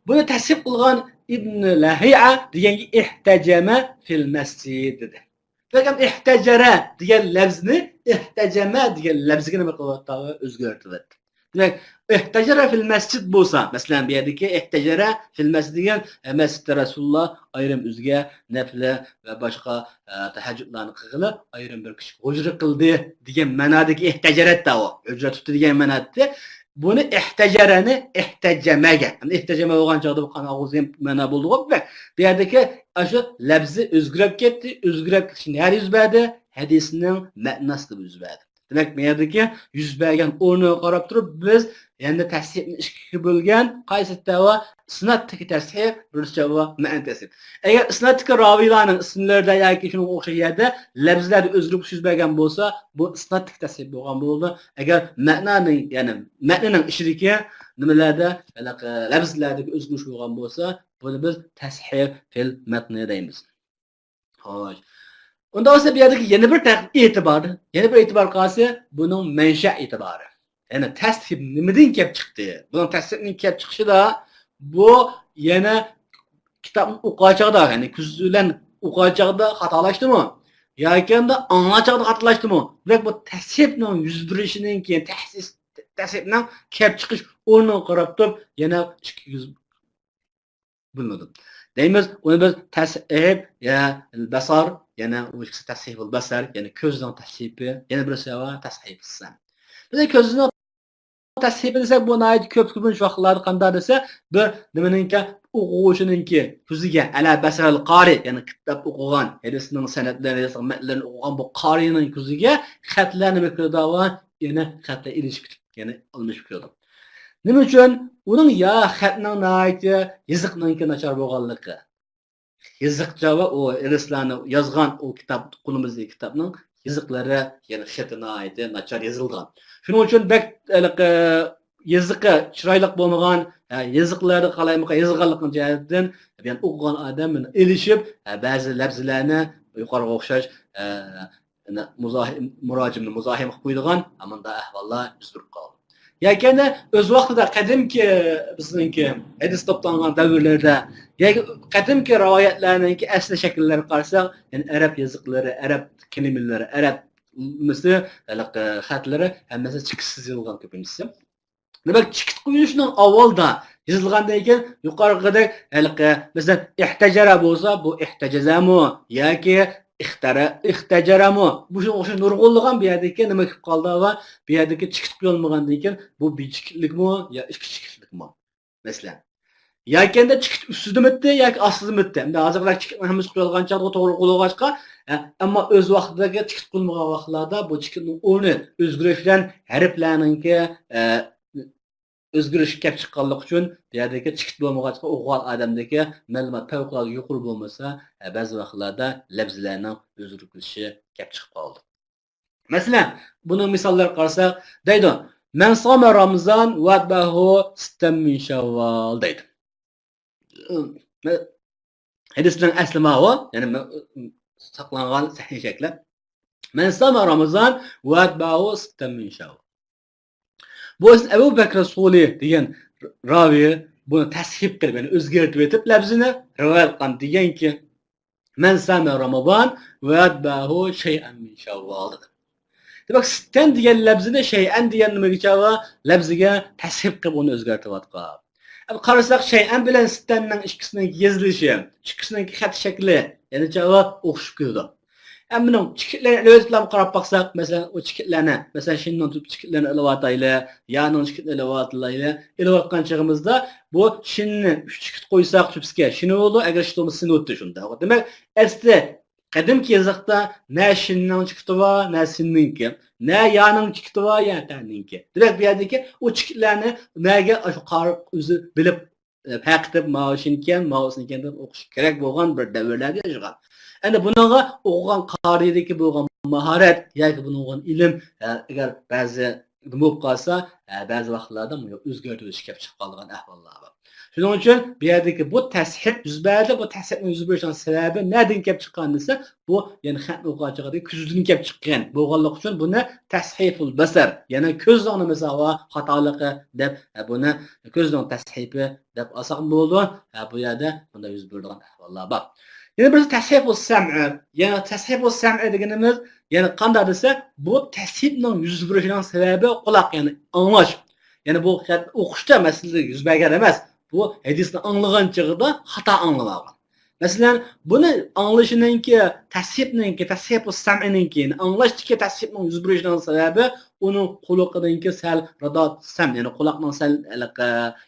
Buni tashrif qilgan Ibn Lahiya degangi ihtajama fil masjid dedi. Fakat ihtajara degan lafzni ihtajama degan lafziga nima qilyapti? O'zgartirdi. Demak, ihtajara fil masjid bo'lsa, masalan, bu yerdagi ihtajara fil masjid degan masjidda Rasululloh ayrim o'ziga nafli va boshqa tahajjudlarni qilib, ayrim bir kishi hujra qildi degan ma'nodagi ihtajarat da o. Hujra tutdi degan ma'noda buni ihtajarani ihtajamaga. İhtajama bo'lgan joyda bu qana og'izga ma'no bo'ldi-ku. Bu yerdagi shu lafzi o'zgarib ketdi, o'zgarib ketishni har yuz berdi, hadisning ma'nosida yuz berdi. Demak, bu yerdagi yuz bergan o'rniga qarab turib biz endi tashrifni ikkiga bo'lgan qaysi tava isnatdagi tashrif, birisi va ma'na tashrif. Agar isnatdagi raviylarning ismlarida yoki shunga o'xshash yerda lafzlar o'zgarib yuz bergan bo'lsa, bu isnatdagi tashrif bo'lgan bo'ldi. Agar ma'naning, ya'ni ma'naning ishidagi nimalarda, lafzlardagi o'zgarish bo'lgan bo'lsa, buni biz tashrif fil matn deymiz. Xo'sh. Unda olsa bu yerdagi yana bir e'tibor qilsa, buning mansha e'tibori. Ya'ni tashrif nimadan kelib chiqdi? Buning tashrifning kelib chiqishida bu yana kitobni o'qiyotganda, ya'ni ko'z bilan o'qiyotganda xatolashdimi? Yoki anglashganda xatolashdimi? Demak, bu tashrifning yuz berishining keyin tashrifning kelib chiqish o'rniga qarab turib yana 200 bo'ladi. Deymiz, uni biz tashrif ya basar, yana u ikisi tashrif al-basar, ya'ni ko'zning tashrifi, yana birisi va tashrif hisan. Biz ko'zning tashrifi desak, bu nayt ko'p-ko'pincha vaqtlarda qanday desa, bir nimaninki o'quvchininki ko'ziga ala basar al-qari, ya'ni kitob o'qigan, hadisning sanadlarini, matnlarini o'qigan bu qarining ko'ziga xatlarni mikroda va yana xatlar ilishib, ya'ni olmishib ko'rdi. Nima uchun? Uning ya xatning nayti yiziqninki nachar bo'lganligi. Yiziqcha va o irislarni yozgan o kitob, qo'limizdagi kitobning yiziqlari, ya'ni xati nayti nachar yozilgan. Shuning uchun bak yiziqi chiroyli bo'lmagan, yiziqlari qalaymiqa yozganlikning jihatdan, ya'ni o'qigan odam ilishib, ba'zi lafzlarni yuqoriga o'xshash murojimni muzahim qilib qo'ydigan, amanda ahvollar yuzib qoldi. Yakında öz vaqtida qadimki bizningki hadis toplangan davrlarda yoki qadimki rivoyatlarninki asli shakllari qarasak, ya'ni arab yoziqlari, arab kelimalari, arab misli xatlari hammasi chiqishsiz yozilgan ko'pinchisi. Demak, chiqit qo'yishning avvalda yozilgandan keyin yuqorqidek masalan ihtajara bo'lsa, bu ihtajazamu yoki ixtajaramu bu o'sha nurg'unligan bu yerdagi nima qilib qoldi va bu yerdagi chiqib qo'yilmagandan keyin bu bichiklikmi yo ichkichiklikmi masalan yakanda chiqib ustida bitdi yoki ostida bitdi. Endi hozirlar chiqib hammasi qo'yilgancha to'g'ri qo'yilgachqa ammo o'z vaqtidagi chiqib qo'yilmagan vaqtlarda bu chiqibning o'rni o'zgarishdan harflarninki o'zgarish kelib chiqqanligi uchun bu yerdagi chiqit bo'lmag'achqa o'qigan odamdagi ma'lumot favqulodda yuqori bo'lmasa, ba'zi vaqtlarda lafzlarning o'zgarishi kelib chiqib qoldi. Masalan, buni misollar qarasak, deydi: "Man soma Ramazon va bahu sittan min Shawwal" deydi. Hadisning asli ma'vo, ya'ni saqlangan sahih shakli. "Man soma Ramazon va bahu sittan min Shawwal." Bu Abu Bakr Suli degan ravi buni tashrif qilib, ya'ni o'zgartirib etib lafzini rivoyat qilgan deganki, "Man sama Ramazon va atbahu shay'an min Shawwal." Demek sitten degan labzini shay'an degan nimaga chava labziga tashrif qilib uni o'zgartiryapti. Qarasak shay'an bilan sittanning ikkisining yezilishi, ikkisining xat shakli, ya'ni chava o'xshab keldi. Bunun çikitlerine özlem qarab baksak, mesela o çikitlerine, mesela şimdi tutup çikitlerini ılıvatayla, yanın çikitlerini ılıvatayla, ılıvatkan çağımızda bu şimdi 3 çikit koysak tüpske, şimdi oldu, eğer şitimiz sını öttü şunda. Demek, esli, qadimki yazıqda ne şinnin çikiti var, ne sinninki, ne yanın çikiti var, ya tanninki. Demek bir yerdeki o çikitlerini nege şu qarib özü bilip, paqitib, maoşinken, maoşinken okuş gerek bo'lgan bir davrlarda yaşagan. Endi bununla o'qigan qaridagi bo'lgan mahorat yoki buningga ilm agar ba'zi nima bo'lib qolsa, ba'zi vaqtlarda o'zgartirish kelib chiqib qolgan ahvollar bor. Shuning uchun bu yerdagi bu tashhib yuz berdi, bu tashhibning yuz berishining sababi nereden kelib chiqqan desa, bu ya'ni xat o'quvchiga ko'zdan kelib chiqqan bo'lganligi uchun buni tashhiful basar, ya'ni ko'zning misoli xatoligi deb buni ko'zning tashibi deb olsak bo'ldi. Bu yerda bunda yuz bergan ahvollar bor. Yani bir tashhib sam'i, yani tashhib sam'i deganimiz, yani qanday desa, bu tashhibning yuz berishining sababi quloq, yani anglash. Yani bu o'qishda masalada yuz bergan emas. Bu hadisni anglagan chog'ida xato anglagan. Masalan, buni anglashiningki, tashhib sam'ininki, anglashdagi tashhibning yuz berishining sababi uning quloqidagi sal radot sam, yani quloqning sal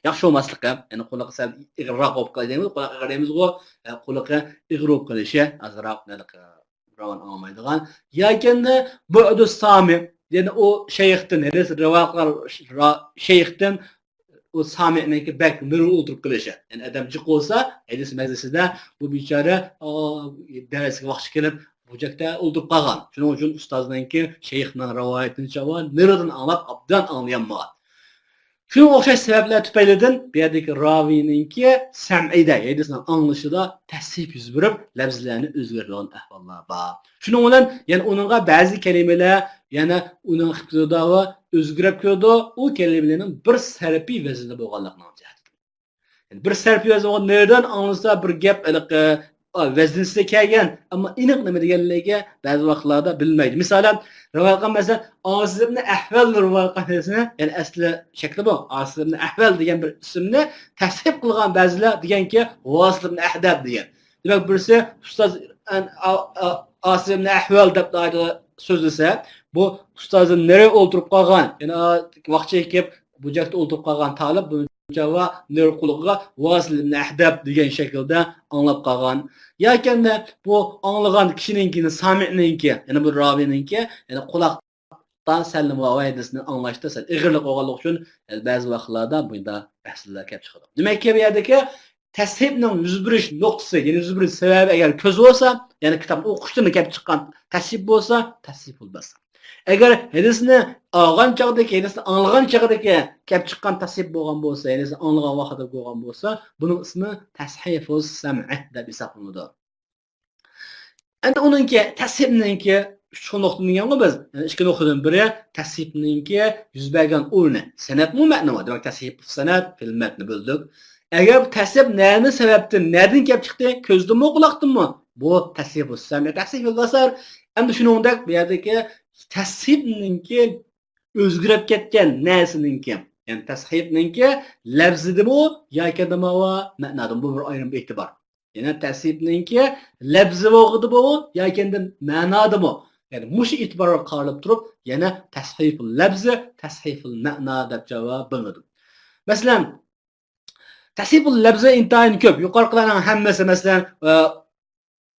yaxshi bo'lmasligi, yani quloq sal ig'roq bo'lib qolgan, quloq ig'raymiz-ku, quloqqa ig'roq qilishi, azroq ravan olmaydigan. Yakında bu sami, yani o şeyhten, şeyhten o sami'ninki bek nuru o'tirib qilishi. Yani adam jiq bo'lsa, hadis majlisida bu bechora darsiga vaqti kelib bu joqda o'tirib qolgan. Shuning uchun ustozninki shayxning rivoyatini chavan nuridan anglab, obdan anglayolmagan. Shunga o'xshash sabablar tufaylidan bu yerdagi ravininki sam'ida, hadisni anglashida tashrif yuz berib, lafzlarni o'zgartirgan ahvollar bor. Shuning bilan, yani uningga ba'zi kalimalar yana uning iqtidori o'zgarib keldi, u kalimalarning bir sarfiy vaznida bo'lganligini aytadi. Yani bir sarfiy vazni nereden anglasa bir gap vaznisiga kelgan, ammo aniq nima deganligiga ba'zi vaqtlarda bilmaydi. Masalan, rivoyat mesela Asim ibn Ahval rivoyatini, yani asli shakli bu. Asim ibn Ahval degan bir ismni tashrif qilgan ba'zilar deganki, Wasil ibn Ahdab degan. Demak, birisi ustoz Asim ibn Ahval deb so'zlasa, bu ustozning nereye o'tirib qolgan, yani vaqtga kelib bu joqda o'tirib qolgan talib bu java ner quliga Wasil ibn Ahdab degan shaklda anglab qolgan. Yakanda bu anglagan kishininkini sami'ninki, yani bu ravininki, yani quloqdan salim va vaydisini anglashda sal ig'irlik bo'lganligi uchun ba'zi vaqtlarda bunda bahslar kelib chiqadi. Demakki, bu yerdagi tashhibning yuz berish nuqtasi, ya'ni yuz berish sababi agar ko'z bo'lsa, ya'ni kitobni o'qishdan kelib chiqqan tashhib bo'lsa, tashhibul basar. Agar hadisni olgan chog'dagi, hadisni anglagan chog'dagi kelib chiqqan tashhib bo'lgan bo'lsa, ya'ni anglagan vaqtda bo'lgan bo'lsa, buning ismi tashhifus sam'i deb hisoblanadi. Endi uningki tashhibninki shu nuqtadan deganmi biz? Yani ikki nuqtadan biri tashhibninki yuz bergan o'rni. Sanatmi ma'no? Demak, tashhib sanat fil matni bo'ldik. Agar tashhib nima sababdan, nereden kelib chiqdi? Ko'zdinmi, quloqdanmi? Bu tashhibus sam'i, tashhiful basar. Endi shuningdek bu yerdagi tashhibninki o'zgarib ketgan narsaninki, yani tashhibninki lafzidimi yoki nima va ma'nodimi, bu bir ayrim e'tibor. Yani tashhibninki lafzi bo'g'idimi yoki ma'nodimi? Yani mush e'tiborga qarab turib, yana tashhiful lafzi, tashhiful ma'no deb javob berdim. Masalan, tashhiful lafzi intayin ko'p. Yuqoriqilarning hammasi masalan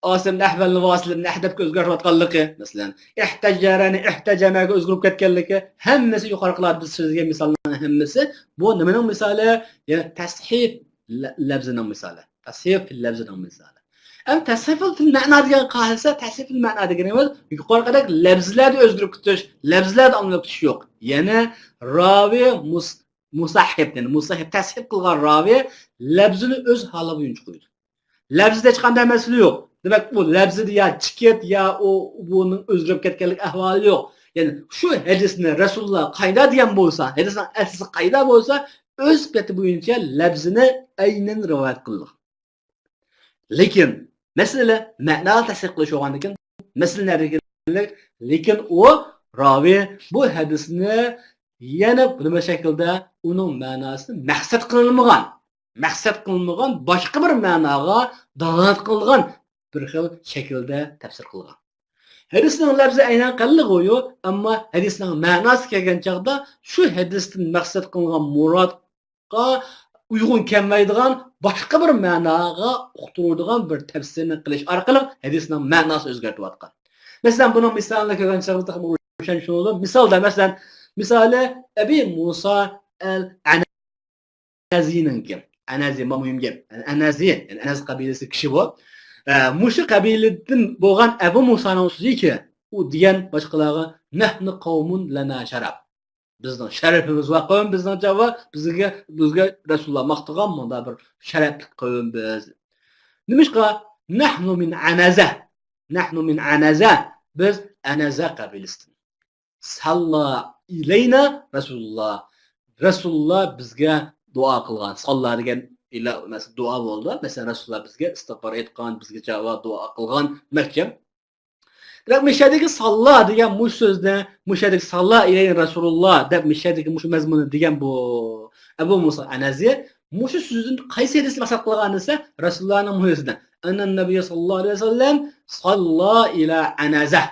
Asim Ahval Wasil ibn Ahdab o'zgarayotganligi, masalan, ihtajarani ihtajamaga o'zgarib ketganligi, hammasi yuqoriqilar biz so'zga misollarning hammasi bu nimaning misoli? Ya'ni tashhif lafzining misoli. Tashhif lafzining misoli. Am tashhif fil ma'no degan qolsa, tashhif fil ma'no deganimiz yuqoriqidagi lafzlarni o'zgarib ketish, lafzlarni anglab ketish yo'q. Ya'ni ravi musahhib, ya'ni musahhib tashhif qilgan ravi lafzini o'z holiga bo'yicha qo'ydi. Lafzida hech qanday masala yo'q. Demak, bu lafzida ya chiket ya o buning o'zgarib ketganlik ahvoli yo'q. Ya'ni shu hadisni Rasululloh qayda degan bo'lsa, hadisning asli qayda bo'lsa, o'z peti bo'yicha lafzini aynan rivoyat qildi. Lekin masala ma'no tasdiq qilish bo'lgandan keyin masalalarga lekin u ravi bu hadisni yana nima shaklda uning ma'nosini maqsad qilinmagan boshqa bir ma'noga dalolat qilgan bir xil shaklda tafsir qilgan. Hadisning lafzi aynan qalliq o'yu, ammo hadisning ma'nosi kelgan chaqda shu hadisdan maqsad qilingan murodga uyg'un kelmaydigan boshqa bir ma'noga uqtiradigan bir tafsirni qilish orqali hadisning ma'nosi o'zgartiyotgan. Masalan, buning misolini ko'rgan chaqda misolda masalan misoli Abi Musa al-Anazi'ninki. Anazi muhim gap. Anazi, yani Anas qabilasi kishi bu. Mushu qabiladan bo'lgan Abu Musoning so'ziki, u degan boshqalarga nahnu qawmun lana sharaf. Bizning sharafimiz va qavm bizning javob bizga Rasululloh maqtagan bunda bir sharafli qavm biz. Nimishqa nahnu min Anaza. Biz Anaza qabilasidan. Salla ilayna Rasululloh bizga duo qilgan. Salla degan ila mesela dua bo'ldi. Mesela Rasululloh bizga istig'for etgan, bizga javob duo qilgan mahkam. Demak, mishadagi salla degan mush so'zni, mushadagi salla ilayhi Rasululloh deb mishadagi mush mazmuni degan bu Abu Musa Anazi mush so'zni qaysi hadisda maqsad qilgan desa, Rasulullohning muhisidan. Annan nabiy sallallohu alayhi vasallam salla ila Anaza.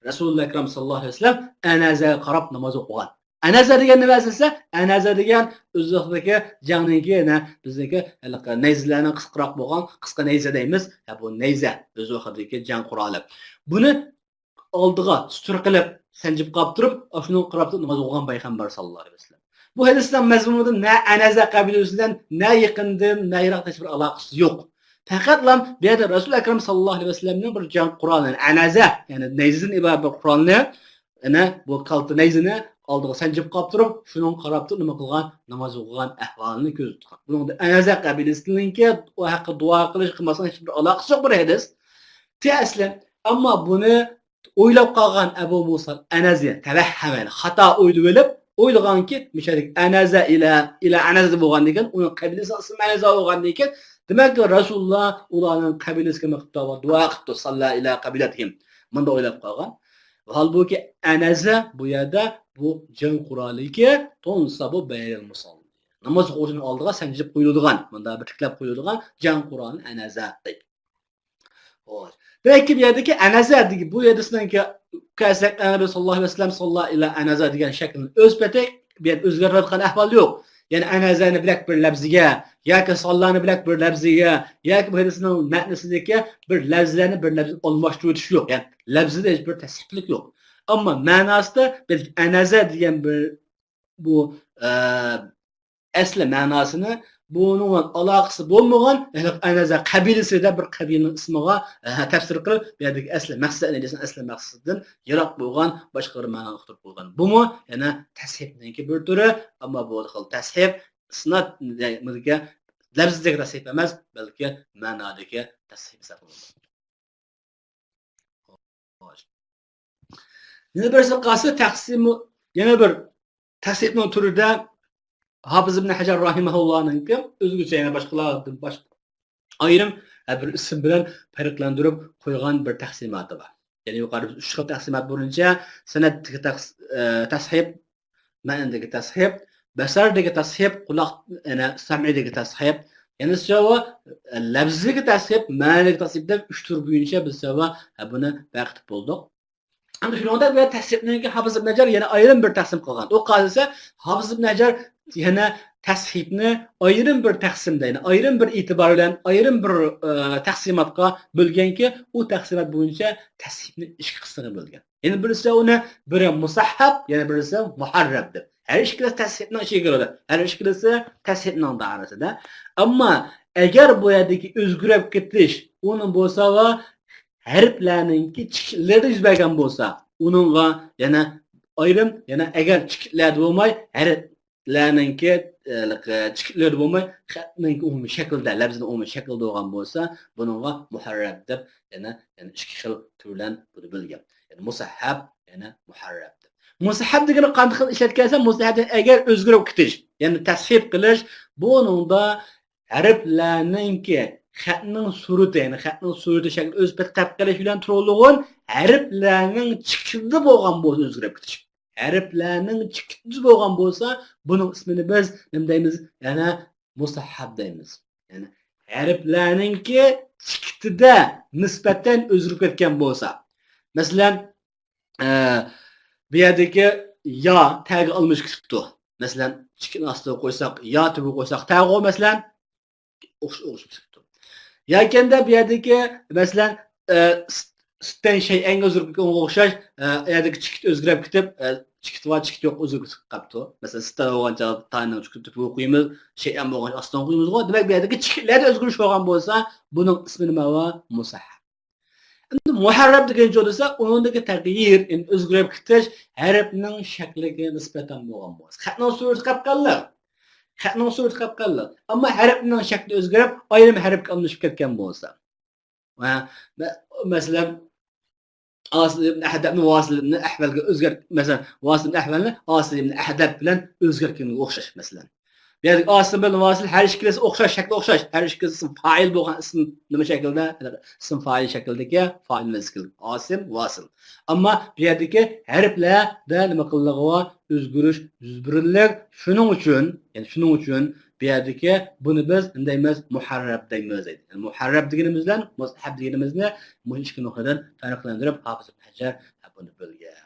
Rasululloh akram sallallohu alayhi vasallam Anazaga qarab namoz o'qigan. Anaza degan nima esa? Anaza degan o'zbekdagi jangninki, bizniki nayzalarning qisqaroq bo'lgan, qisqa nayza deymiz. Bu nayza o'zbekdagi jang quroli. Buni oldiga sutur qilib, sanjib qolib turib, shuni qarab turib namoz o'qigan payg'ambar sallallohu alayhi vasallam. Bu hadisdan mazmunida na Anaza qabilasidan, na yaqindan, na yiroqdan bir aloqasi yo'q. Faqatlam bu yerda Rasul akram sallallohu alayhi vasallamning bir jang quroli, Anaza, ya'ni nayzadan iborat bir qurolni, bu qalti nayzani oldiga sanjib qolib turib, shuni qarab turib nima qilgan, namoz o'qigan ahvolini ko'z tutgan. Buningda Anaza qabilasininki u haqda duo qilish qilmasdan hech bir aloqasi yo'q bir hadis. Aslan ammo buni o'ylab qolgan Abu Musa Anazi tavahhaman xato o'ylaganki, misharik Anaza ila Anaza bo'lgan ekan, uning qabilasi ismi Anaza bo'lgan ekan, demak Rasululloh ularning qabilasiga maqtov duo qildi, salla ila qabilatihim. Bunda o'ylab qolgan. Halbuki Anaza bu yerda bu jang quroliga tonsabu bayral musol. Namoz o'qishning oldiga sanjib qo'yiladigan, bunda bir tiklab qo'yiladigan jang quroli Anaza deydi. Xo'sh. Demek ki bir yerdeki Anaza degi bu hadisdanki Rasululloh sallallohu alayhi vasallam sallallohu ila Anaza degan shaklni o'zbati bir yer o'zgarayotgan ahvol yo'q. Ya'ni Anazani bilak bir labziga yoki sallani bilak bir labziga yoki bu hadisning ma'nosidagi bir labzlarni bir labz almashtirib yo'q. Ya'ni labzida hech bir tasdiqlik yo'q. Ammo ma'nosida biz Anaza degan bir bu asli ma'nosini bunun aloqasi bo'lmagan Anaza qabilasida bir qabilaning ismiga tafsir qilib, bu yerdagi asli maqsadni desin, asli maqsaddan yiroq bo'lgan boshqa bir ma'no uqtirib qo'ygan. Bumi yana tashhibninki bir turi, ammo bu xil tashhib isnod degan lafzdagi tashhib emas, balki ma'nodagi tashhib hisoblanadi. Yana bir qasi taqsimi, yana bir tashhibning turida Hafiz ibn Hajar rahimahullohning o'zgacha yana boshqalardan ayrim bir ism bilan farqlantirib qo'ygan bir taqsimoti bor. Ya'ni yuqorida 3 xil taqsimot bo'yicha san'atdagi tashhib, ma'nodagi tashhib, basardagi tashhib, quloq sam'idagi tashhib, yana sava lafzdagi tashhib, ma'nodagi tashhib deb 3 tur bo'yicha biz sava buni vaqt bo'ldik. Endi shunda bu tashhibning Hafiz ibn Hajar yana ayrim bir taqsim qilgan. O qolsa Hafiz ibn Hajar yana tashhibni ayrim bir taqsimda, ya'ni ayrim bir e'tibor bilan ayrim bir taqsimotga bo'lganki, u taqsimot bo'yicha tashhibni 2 qismga bo'lgan. Ya'ni birisi uni biri musahhab, yana birisi muharrab deb. Har ikkisi tashhibning ichiga kiradi. Har ikkisi tashhibning doirasida. Ammo agar bu yerdagi o'zgarib ketish uni bo'lsa va harflarningki chiqishlarda yuz bergan bo'lsa, uningga yana ayrim yana agar chiqishlar bo'lmay harflarningki chiqishlar bo'lmay xatning umumiy shaklda, lafzning umumiy shaklda bo'lgan bo'lsa, buningga muharrab deb yana 2 xil turdan bo'lgan. Ya'ni musahhab yana muharrab deb. Musahhab degani qanday qilib ishlatgansa, musahhab agar o'zgarib ketish, ya'ni tashhib qilish, buningda harflarningki xatning surati, ya'ni xatning surati shakli o'z qilib qilish bilan turadigan harflarning chiqindi bo'lgan bo'lsa o'zgarib ketish. Harflarning chiqindi bo'lgan bo'lsa, buning ismini biz nima deymiz? Yana musahhab deymiz. Ya'ni harflarningki chiqitida nisbatan o'zgarib ketgan bo'lsa. Masalan, bu yerdagi yo tagi olmish ketibdi. Masalan, chiqitni ostiga qo'ysak, yo tubi qo'ysak, tagi masalan o'xshab ketibdi. Yakanda bu yerdagi masalan sutdan shay'anga o'zgarib o'xshash, yerdagi chiqit o'zgarib ketib, chiqit va chiqit yo'q o'zgarib qolibdi. Masalan, sutdan bo'lgancha tayinni chiqitib qo'yamiz, shay'an bo'lgan ostidan qo'yamiz. Demak, bu yerdagi chiqitlarda o'zgarish bo'lgan bo'lsa, buning ismi nima va musahhab. Endi muharrab degan jo'da uningdagi tag'yir, endi o'zgarib ketish harfning shakliga nisbatan bo'lgan bo'lsa. Xatning surati qapqallar. Xatning surati qapqallar. Ammo harfning shakli o'zgarib, ayrim harfga almashib ketgan bo'lsa. Va masalan Asil ibn Ahdabni Vasil ibn Ahvalga o'zgart, masalan, Vasil ibn Ahvalni Asil ibn Ahdab bilan o'zgartganiga o'xshash masalan. Yani Asim bilan Vasil har ikkilasi o'xshash, shakli o'xshash. Har ikkilasi ism fa'il bo'lgan ism nima shaklda? Ism fa'il shaklidagi fa'il mazkur. Asim, Vasil. Ammo bu yerdagi harflarda nima qilinadi? O'zgarish yuz beriladi. Shuning uchun bu yerdagi buni biz indaymiz muharrab deymiz. Yani muharrab deganimiz bilan mushab deganimizni bu ikki nuqtadan farqlantirib Hafiz ibn Hajar buni bilgan.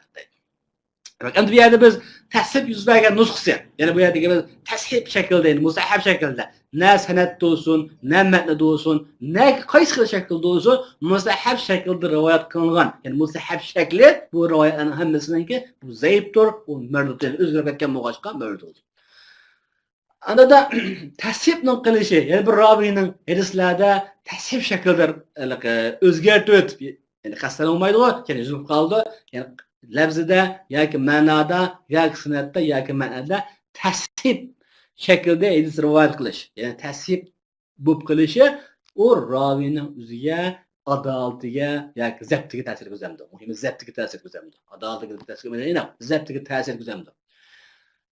Endi bu yerda biz tasib yuz bergan nusxasi, ya'ni bu yerdagi biz tashib shaklda, ya'ni musahhab shaklda, na sanatda bo'lsin, na matnda bo'lsin, na qaysi xil shaklda bo'lsin, musahhab shaklda rivoyat qilingan. Ya'ni musahhab shakli bu rivoyatlarning hammasiniki bu zaifdir, u marduddan o'zgarib ketgan bo'lg'achqa mardud. Andada tasibning qilishi, ya'ni bir raviyning hadislarda tasib shaklda o'zgartib o'tib, ya'ni qasdan olmaydi, ya'ni yuzib qoldi, ya'ni lafzida yoki ma'noda yoki sanatda yoki ma'noda tasib shaklda hadis rivoyat qilish, ya'ni tasib bo'lib qilishi u raviyning o'ziga, adolatiga yoki zabtiga ta'sir ko'rsatadi. Muhimi zabtiga ta'sir ko'rsatadi. Adolatiga ta'sir ko'rsatmaydi, zabtiga ta'sir ko'rsatadi.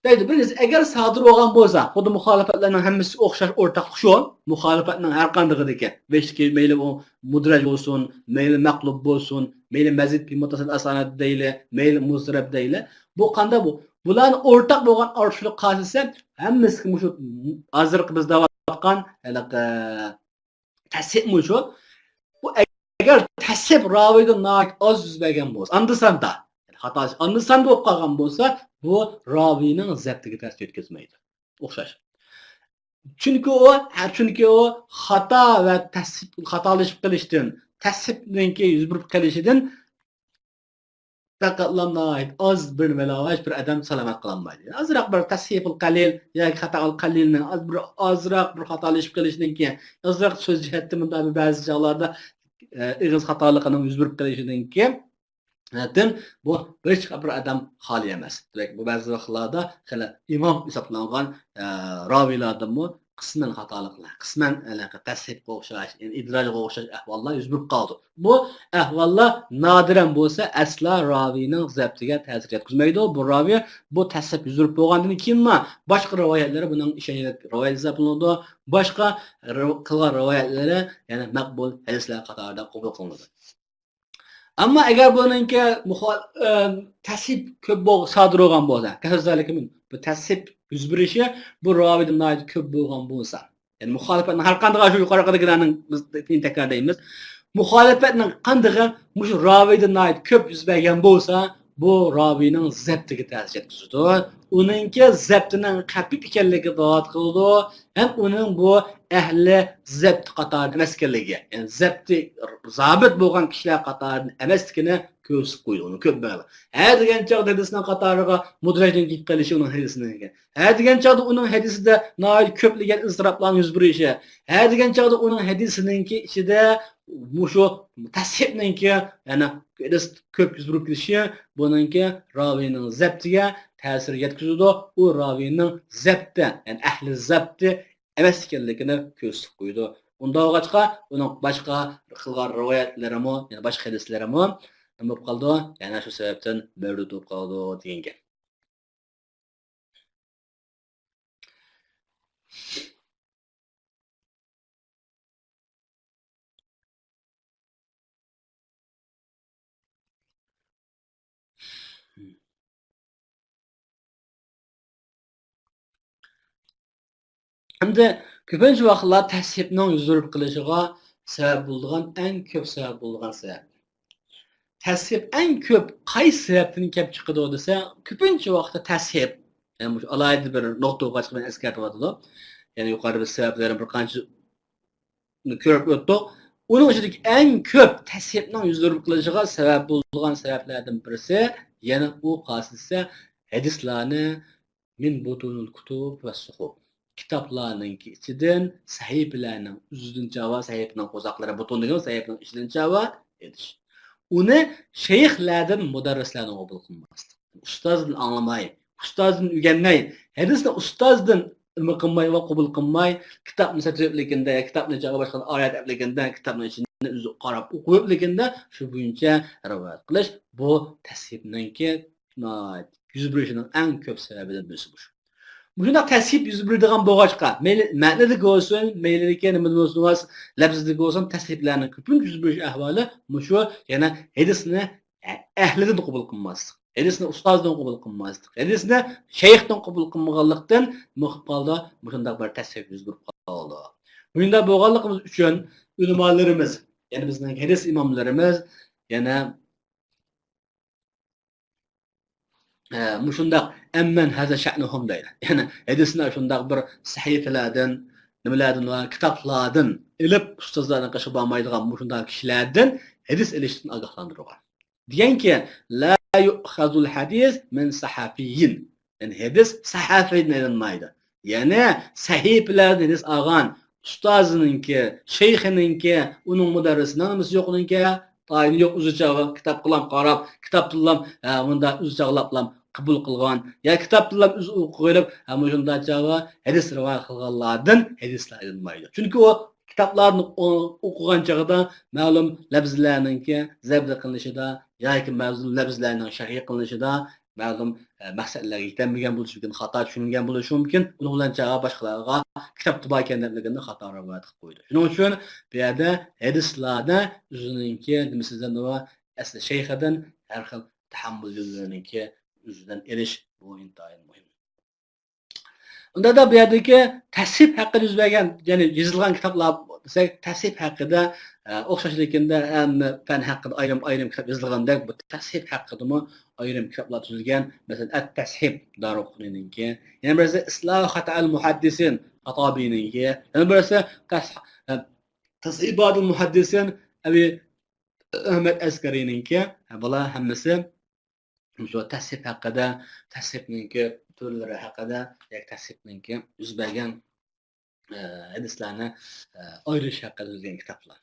Deydi, biz agar sodir bo'lgan bo'lsa, xuddi muxolifatlarning hammasi o'xshash o'rtaq shu, muxolifatning har qandaygidagi, veshki mayli u mudraj bo'lsin, mayli maqlub bo'lsin, mayli mazid bi muttasil asanat deyli, mayli musrab deyli. Bu qanday bu? Bularning o'rtaq bo'lgan ortishlik qosisi hammasi shu hozirgi biz davatgan tasib shu. Bu agar tasib raviydan oz yuz bergan bo'lsa, andisanda xato andisanda bo'lib qolgan bo'lsa, bu raviyning zabtiga ta'sir yetkazmaydi. O'xshash. Chunki u xato va tasib xatolashib qilishdan, tasibninki yuz berib qolishidan faqatlanmaydi. Az bir melavash bir adam salomat qilolmaydi. Azroq bir tasiful qalil yoki xatoul qalilni azroq bir xatolashib qilishdan keyin, azroq so'z jihatdan ba'zi joylarda ig'iz xatoligining yuz berib qolishidan keyin bu hech bir adam xoli emas. Demak, bu ba'zi vaqtlarda hali imom hisoblangan raviylardanmi qisman xatoliklar, qisman tasibga o'xshash, idrajga o'xshash ahvollar yuz berib qoldi. Bu ahvollar nodiran bo'lsa, asla raviyning zabtiga ta'sir yetkazmaydi. Bu raviy bu tasib yuz berib bo'lgandan keyin boshqa rivoyatlari buning ishonchli rivoyat hisoblanadi. Boshqa qilgan rivoyatlari, ya'ni maqbul hadislar qatorida qabul qilinadi. Ammo agar buningki tasib ko'p sodir bo'lgan bo'lsa, kazalikimin bu tasib yuz berishi bu raviydan ko'p bo'lgan bo'lsa, ya'ni muxolifatning har qanday shu yuqoridagilarning biz takrorlaymiz, muxolifatning qanday shu raviydan ko'p yuz bergan bo'lsa, bu raviyning zabtiga ta'sir yetkazadi. Uningki zabtining xafif ekanligi da'vat qiladi, ham uning bu ahli zabt qatorida emaskanligi, ya'ni zabti zabit bo'lgan kishilar qatorida emasligini ko'rsatib qo'ydi. Ko'p bo'ladi. Ha degan chog'da hadisning qatoriga mudrajning kelib qolishi uning hadisiga. Ha degan chog'da uning hadisida noil ko'pligan iztiroblarning yuz berishi. Ha degan chog'da uning hadisininki ichida shu tasibninki, ya'ni ko'p yuz berib kelishi buningki raviyning zabtiga ta'sir yetkazadi. U raviyning zabti, ya'ni ahli zabti emas ekanligini ko'rsatib qo'ydi. Unda o'g'achqa uning boshqa qilgan rivoyatlari, ya'ni boshqa hadislari nima bo'lib qoldi? Yana shu sababdan mavjud bo'lib qoldi degan gap. Hamda ko'pincha vaqtlar tashrifning yuzurib qilishiga sabab bo'lgan eng ko'p sabab bo'lgan sabab. Tashrif eng ko'p qaysi sababdan kelib chiqadi desa, ko'pincha vaqtda tashrif, ya'ni bu alohida bir nuqta qo'yib men eskartyapti. Ya'ni yuqorida biz sabablarni bir qancha ko'rib o'tdik. Uning ichidagi eng ko'p tashrifning yuzurib qilishiga sabab bo'lgan sabablardan birisi, yana u qasisa hadislarni min butunul kutub va suhuf. Kitoblarning ichidan sahifalarning uzidan javob sahifaning qo'zoqlari butun degan sahifaning ichidan javob edish. Uni shayxlardan mudarrislardan qabul qilmaslik. Ustozdan anglamay, ustozdan o'rganmay, hadisni ustozdan ilm qilmay va qabul qilmay, kitobni sotibligida, kitobni javob boshqa oyat apligida, kitobni ichini o'zi qarab o'qibligida shu bo'yicha rivoyat qilish bu tashrifningki yuz berishining eng ko'p sababidan birisi bu. Bunda tashrif yuz beradigan bo'lg'achqa, ma'nidagi bo'lsin, maylidagi nima bo'lsin, lafzdagi bo'lsin, tashriflarning ko'pincha yuz berish ahvoli shu yana hadisni ahlidan qabul qilmaslik. Hadisni ustozdan qabul qilmaslik. Hadisni shayxdan qabul qilmaganlikdan muhqalda bunday bir tashrif yuz berib qoldi. Bunda bo'lganligimiz uchun ulamolarimiz, ya'ni bizning hadis imomlarimiz yana shundaq amman hada sha'nuhum deydi. Ya'ni hadisni shundaq bir sahifalardan, nimalardan va kitoblardan ilib ustozlardan qashib olmaydigan shundaq kishilardan hadis ilishdan ogohlantirgan. Deganki, la yu'khazul hadis min sahafiyyin. Yani hadis sahafiydan ilinmaydi. Ya'ni sahifalardan hadis olgan ustozininki, shayxininki, uning mudarrisining nimasi yo'qninki, tayini yo'q o'zicha kitob qilam qarab, kitob tillam bunda o'zicha qilab qabul qilgan, ya kitob tillam o'zi o'qib, shunda javob hadis rivoyat qilganlardan hadislar ilinmaydi. Chunki u kitoblarni o'qigan chog'ida ma'lum lafzlarninki zabd qilinishida yoki ma'lum lafzlarning sharh qilinishida ma'lum maqsadlarga yetmagan bo'lishi mumkin, xato tushungan bo'lishi mumkin. Uning bilan javob boshqalarga kitobda bor ekanligini xato rivoyat qilib qo'ydi. Shuning uchun bu yerda hadislarda o'zininki nimasidan va asli shayxidan har xil tahammul yo'llarininki o'zidan erish bu intayin muhim. Unda da bu yerdagi tashrif haqida yuz bergan, ya'ni yozilgan kitoblar desak, tashrif haqida o'xshashligida fan haqida ayrim kitob yozilgandek, bu tashrif haqidami ayrim kitoblar tuzilgan. Masalan, at-tashhib Daruqunininki, yana birisi Islohat al-muhaddisin Xatobininki, yana birisi Tashibat al-muhaddisin Abi Ahmad Askarininki. Bular hammasi shu tashrif haqida, tashrifninki turlari haqida, yoki tashrifninki yuz bergan hadislarni ayirish haqida yozilgan kitoblar.